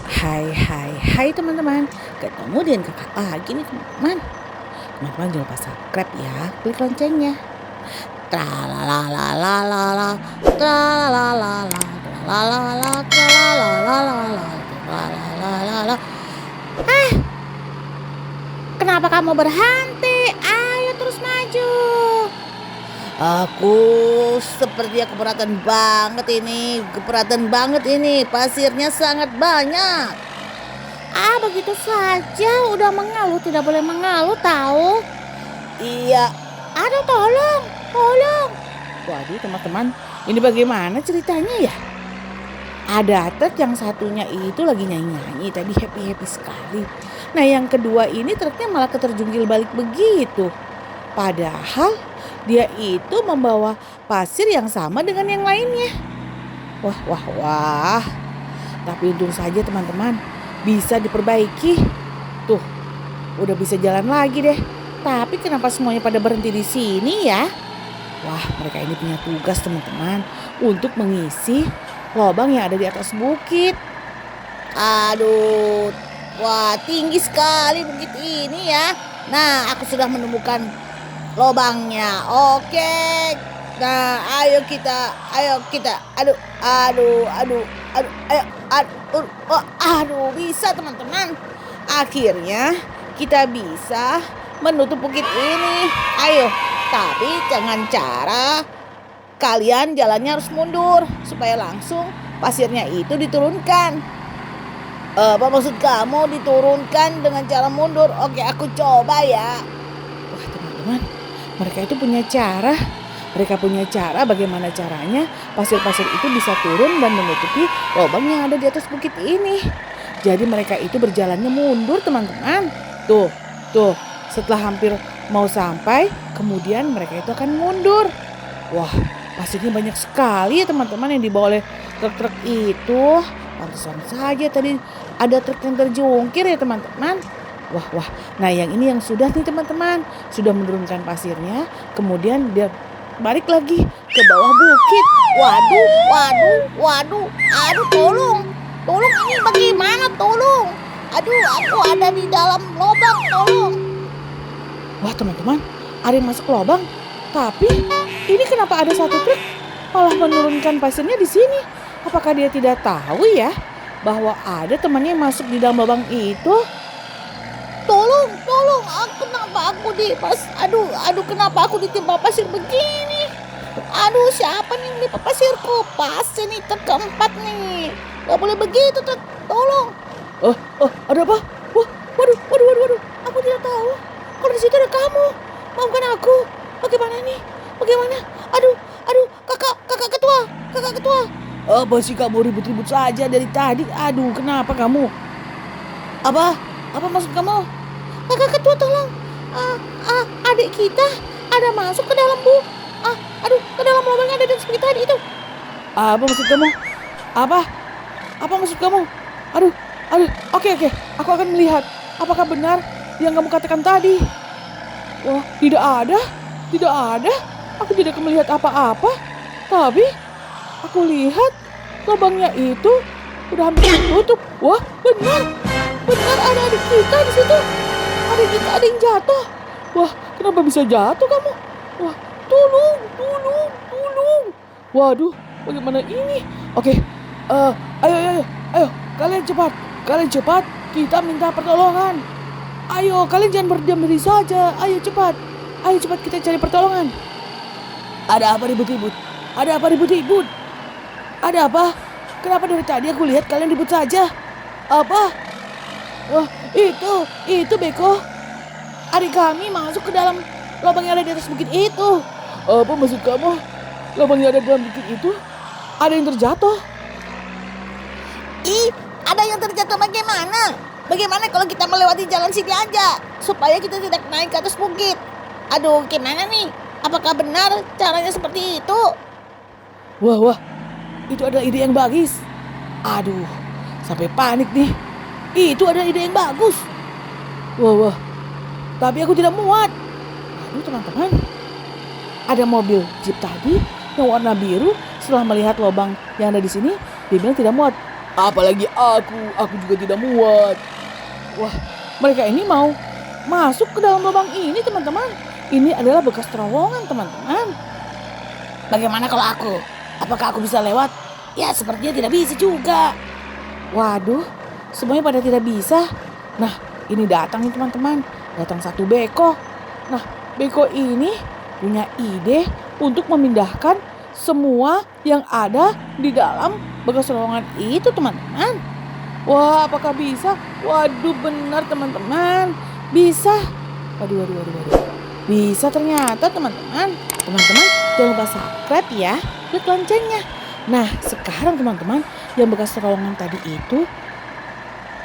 Hai teman-teman. Ketemu dengan kakak lagi nih teman-teman. Teman-teman jangan lupa subscribe ya. Klik loncengnya. Tralalalala, tralalalala, tralalala, tralalalala, tralalalala. Eh, kenapa kamu berhenti? Ayo terus maju. Aku sepertinya keberatan banget ini. Pasirnya sangat banyak. Begitu saja. Udah mengeluh, tidak boleh mengeluh tahu. Iya. Aduh, tolong. Waduh teman-teman, ini bagaimana ceritanya ya? Ada truk yang satunya itu lagi nyanyi-nyanyi, tadi happy sekali. Nah yang kedua ini truknya malah keterjungkil balik begitu. Padahal dia itu membawa pasir yang sama dengan yang lainnya. Wah. Tapi untung saja teman-teman, bisa diperbaiki. Tuh, udah bisa jalan lagi deh. Tapi kenapa semuanya pada berhenti di sini ya? Wah, mereka ini punya tugas teman-teman untuk mengisi lubang yang ada di atas bukit. Aduh, wah tinggi sekali bukit ini ya. Nah, aku sudah menemukan lubangnya. Oke. Nah, ayo kita. Aduh, bisa teman-teman. Akhirnya kita bisa menutup bukit ini. Ayo, tapi jangan cara kalian jalannya harus mundur supaya langsung pasirnya itu diturunkan. Apa maksud kamu diturunkan dengan cara mundur? Oke, aku coba ya. Wah teman-teman, mereka itu punya cara. Mereka punya cara bagaimana caranya pasir-pasir itu bisa turun dan menutupi lubang yang ada di atas bukit ini. Jadi mereka itu berjalannya mundur teman-teman. Tuh. Setelah hampir mau sampai, kemudian mereka itu akan mundur. Wah, pasirnya banyak sekali ya teman-teman yang dibawa oleh truk-truk itu. Pantesan saja tadi ada truk yang terjungkir ya teman-teman. Wah. Nah yang ini yang sudah nih teman-teman. Sudah menurunkan pasirnya. Kemudian dia balik lagi ke bawah bukit. Waduh. Aduh, tolong ini bagaimana tolong. Aduh, aku ada di dalam lubang, tolong. Wah teman-teman, ada yang masuk lubang. Tapi ini kenapa ada satu truk malah menurunkan pasirnya di sini? Apakah dia tidak tahu ya bahwa ada temannya yang masuk di dalam lubang itu? Tolong, kenapa aku kenapa aku ditimpa pasir begini? Aduh, siapa nih menimpa pasirku? Pasir nih truk keempat nih. Gak boleh begitu, truk. Tolong. Ada apa? Waduh. Aku tidak tahu. Kalau di situ ada kamu. Maafkan aku. Bagaimana? Aduh, kakak ketua. Apa sih kamu ribut-ribut saja dari tadi? Aduh, kenapa kamu? Apa maksud kamu? Kakak ketua tolong. Adik kita ada masuk ke dalam ke dalam lubang yang ada di sekitar tadi itu. Apa maksud kamu? Apa maksud kamu? Aduh. Oke. Aku akan melihat. Apakah benar yang kamu katakan tadi? Wah, tidak ada. Aku tidak melihat apa-apa. Tapi aku lihat lubangnya itu udah hampir tutup. Wah, benar ada adik kita di situ. Adik kita ada yang jatuh. Wah, kenapa bisa jatuh kamu? Wah, tolong. Waduh, bagaimana ini? Oke, ayo, kalian cepat. Kita minta pertolongan. Ayo, kalian jangan berdiam diri saja. Ayo cepat kita cari pertolongan. Ada apa ribut-ribut? Ada apa? Kenapa dari tadi aku lihat kalian ribut saja? Apa? Wah, itu Beko. Adik kami masuk ke dalam lubang yang ada di atas bukit itu. Apa maksud kamu? Lubang yang ada di dalam bukit itu ada yang terjatuh. Ada yang terjatuh bagaimana? Bagaimana kalau kita melewati jalan sini aja supaya kita tidak naik ke atas bukit? Aduh, gimana nih? Apakah benar caranya seperti itu? Wah, itu adalah ide yang bagus. Aduh, sampai panik nih. Itu adalah ide yang bagus. Wah, tapi aku tidak muat. Aduh teman-teman, ada mobil jeep tadi yang warna biru. Setelah melihat lubang yang ada di sini, dia bilang tidak muat. Apalagi aku juga tidak muat. Wah, mereka ini mau masuk ke dalam lubang ini, teman-teman. Ini adalah bekas terowongan, teman-teman. Bagaimana kalau aku? Apakah aku bisa lewat? Ya, sepertinya tidak bisa juga. Waduh, semuanya pada tidak bisa. Nah, ini datang nih teman-teman. Datang satu beko. Nah, beko ini punya ide untuk memindahkan semua yang ada di dalam bekas terowongan itu, teman-teman. Wah, apakah bisa? Waduh, benar teman-teman. Bisa. Waduh. Bisa ternyata, teman-teman. Teman-teman, jangan lupa subscribe ya. Klik loncengnya. Nah, sekarang teman-teman, yang bekas terowongan tadi itu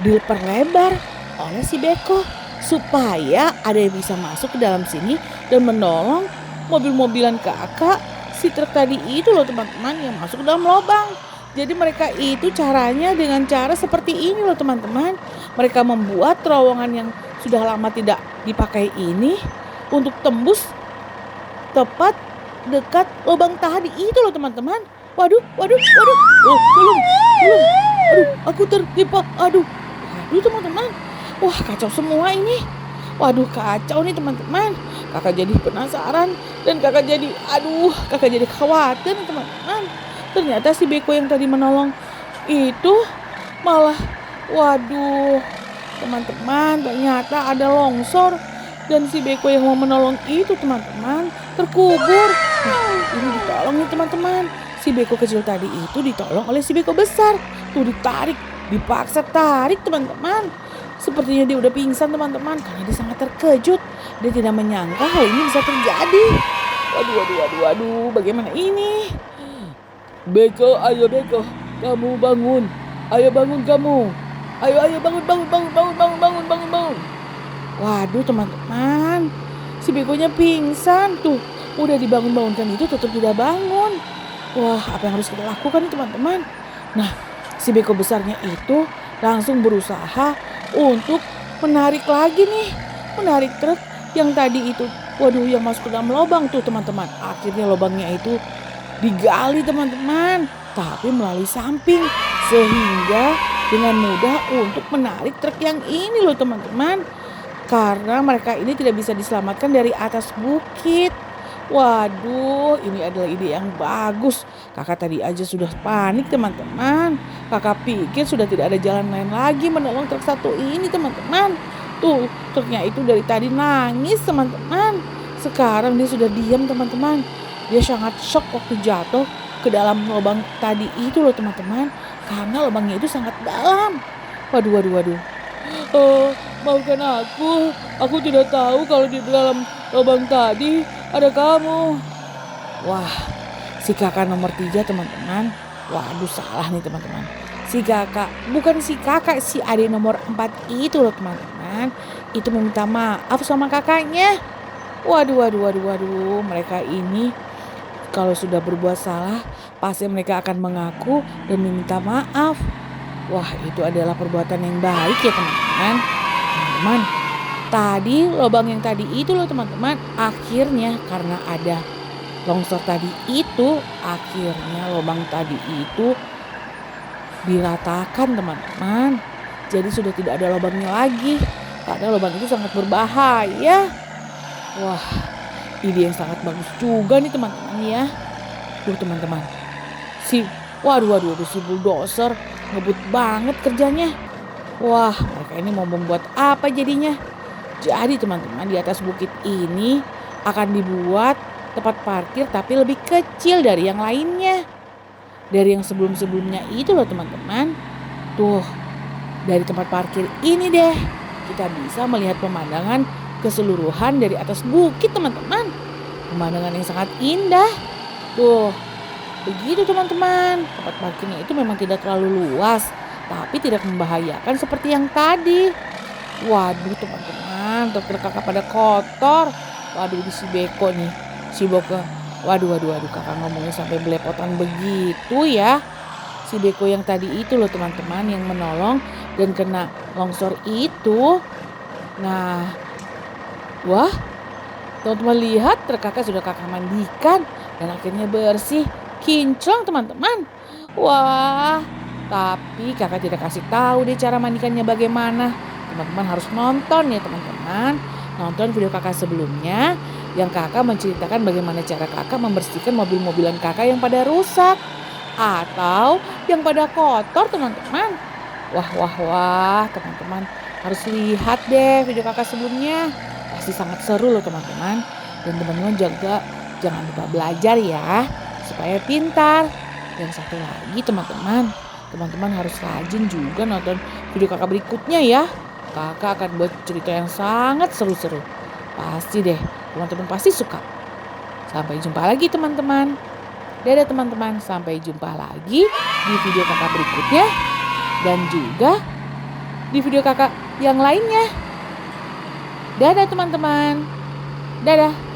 diperlebar oleh si beko supaya ada yang bisa masuk ke dalam sini dan menolong mobil-mobilan kakak si truk tadi itu loh, teman-teman, yang masuk ke dalam lubang. Jadi mereka itu caranya dengan cara seperti ini loh, teman-teman. Mereka membuat terowongan yang sudah lama tidak dipakai ini untuk tembus tepat dekat lubang tadi itu loh, teman-teman. Waduh. Oh, belum. Aduh, aku tertimpa. Aduh, teman-teman. Wah, kacau semua ini. Waduh, kacau nih teman-teman. Kakak jadi penasaran dan kakak jadi khawatir nih teman-teman. Ternyata si beko yang tadi menolong itu malah, waduh, teman-teman, ternyata ada longsor dan si beko yang mau menolong itu, teman-teman, terkubur. Nah, ini ditolong nih teman-teman. Si beko kecil tadi itu ditolong oleh si beko besar. Tuh ditarik, dipaksa tarik, teman-teman. Sepertinya dia udah pingsan, teman-teman, karena dia sangat terkejut. Dia tidak menyangka hal ini bisa terjadi. Waduh, bagaimana ini? Beko, ayo Beko, kamu bangun. Ayo bangun kamu. Ayo bangun. Waduh, teman-teman, si bekonya pingsan tuh. Udah dibangun-bangunkan itu tetap tidak bangun. Wah, apa yang harus kita lakukan nih, teman-teman? Nah, si beko besarnya itu langsung berusaha untuk menarik lagi nih. Menarik truk yang tadi itu. Waduh, yang masuk ke dalam lubang tuh, teman-teman. Akhirnya lubangnya itu digali, teman-teman, tapi melalui samping, sehingga dengan mudah untuk menarik truk yang ini loh, teman-teman, karena mereka ini tidak bisa diselamatkan dari atas bukit. Waduh, ini adalah ide yang bagus. Kakak tadi aja sudah panik, teman-teman. Kakak pikir sudah tidak ada jalan lain lagi menolong truk satu ini, teman-teman. Tuh, truknya itu dari tadi nangis, teman-teman. Sekarang dia sudah diam, teman-teman. Dia sangat shock waktu jatuh ke dalam lubang tadi itu loh, teman-teman. Karena lubangnya itu sangat dalam. Waduh. Oh, maafkan aku. Aku tidak tahu kalau di dalam lubang tadi ada kamu. Wah, si kakak nomor 3, teman-teman. Waduh, salah nih, teman-teman. Bukan si kakak, si adik nomor 4 itu loh, teman-teman. Itu meminta maaf sama kakaknya. Waduh. Mereka ini kalau sudah berbuat salah, pasti mereka akan mengaku dan meminta maaf. Wah, itu adalah perbuatan yang baik ya, teman-teman. Teman-teman, tadi lubang yang tadi itu loh, teman-teman, akhirnya karena ada longsor tadi itu, akhirnya lubang tadi itu diratakan, teman-teman. Jadi sudah tidak ada lubangnya lagi, karena lubang itu sangat berbahaya. Wah, ide yang sangat bagus juga nih, teman-teman ya. Tuh, teman-teman. Waduh, si bulldozer ngebut banget kerjanya. Wah, mereka ini mau membuat apa jadinya? Jadi, teman-teman, di atas bukit ini akan dibuat tempat parkir tapi lebih kecil dari yang lainnya. Dari yang sebelum-sebelumnya itu loh, teman-teman. Tuh, dari tempat parkir ini deh, kita bisa melihat pemandangan keseluruhan dari atas bukit, teman-teman. Pemandangan yang sangat indah. Tuh, begitu, teman-teman. Tempat parkirnya itu memang tidak terlalu luas, tapi tidak membahayakan seperti yang tadi. Waduh, teman-teman, truk kakak pada kotor. Waduh, di si beko nih. Si beko. Waduh, kakak ngomongnya sampai belepotan begitu ya. Si beko yang tadi itu loh, teman-teman, yang menolong dan kena longsor itu. Nah, wah, teman-teman lihat, truk kakak sudah kakak mandikan dan akhirnya bersih, kinclong, teman-teman. Wah, Tapi kakak tidak kasih tahu deh cara mandikannya bagaimana. Teman-teman harus nonton ya teman-teman. Nonton video kakak sebelumnya yang kakak menceritakan bagaimana cara kakak membersihkan mobil-mobilan kakak yang pada rusak. Atau yang pada kotor teman-teman. Wah wah wah teman-teman harus lihat deh video kakak sebelumnya. Pasti sangat seru loh teman-teman. Dan teman-teman juga jangan lupa belajar ya supaya pintar. Dan satu lagi teman-teman. Teman-teman harus rajin juga nonton video kakak berikutnya ya. Kakak akan buat cerita yang sangat seru-seru. Pasti deh, teman-teman pasti suka. Sampai jumpa lagi teman-teman. Dadah teman-teman, sampai jumpa lagi di video kakak berikutnya. Dan juga di video kakak yang lainnya. Dadah teman-teman. Dadah.